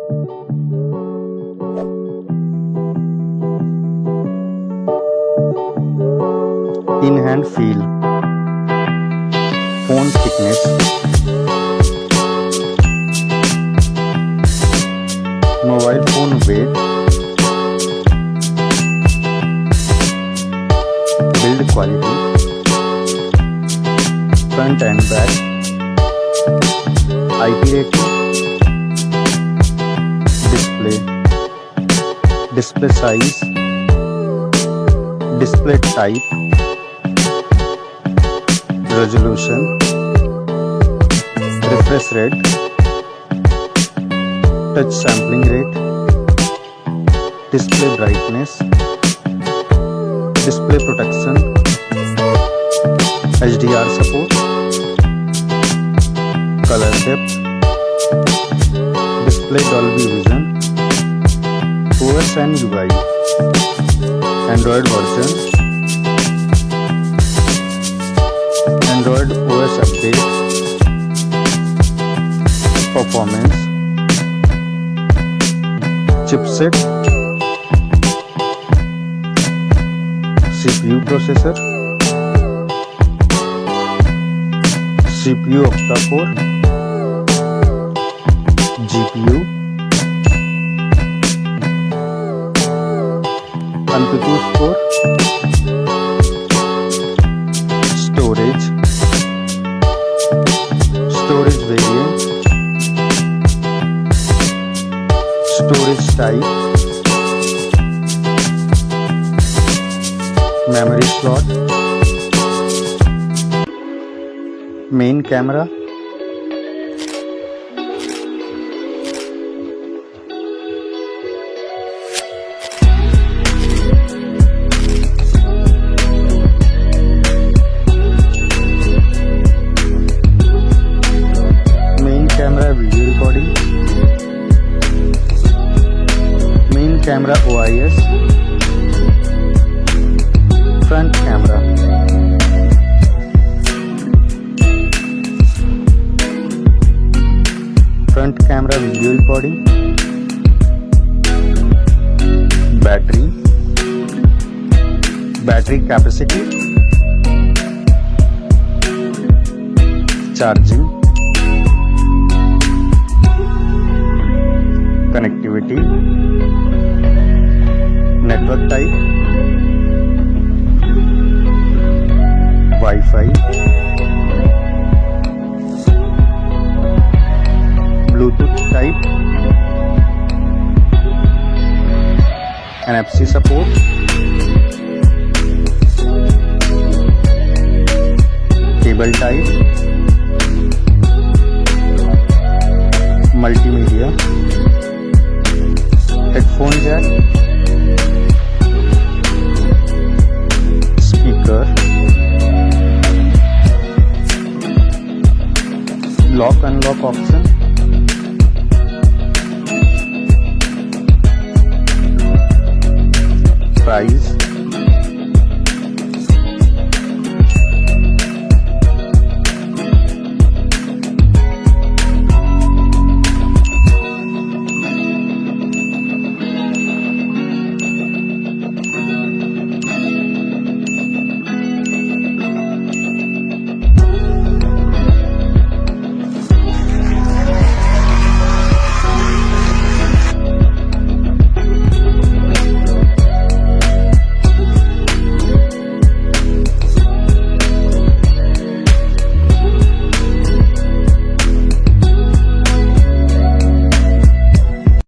In hand feel, phone thickness, mobile phone weight, build quality, front and back, IP rating, display size, display type, resolution, refresh rate, touch sampling rate, display brightness, display protection, HDR support, color depth, display Dolby Vision, OS and UI, Android version, Android OS update, performance, chipset, CPU processor, CPU octa-core, GPU, AnTuTu score, storage variant, storage type, memory slot, main camera, video recording, main camera OIS, front camera, front camera video recording, battery capacity, charging, connectivity, network type, Wi-Fi, Bluetooth type, NFC support, cable type, multimedia, headphone jack, speaker, lock unlock option,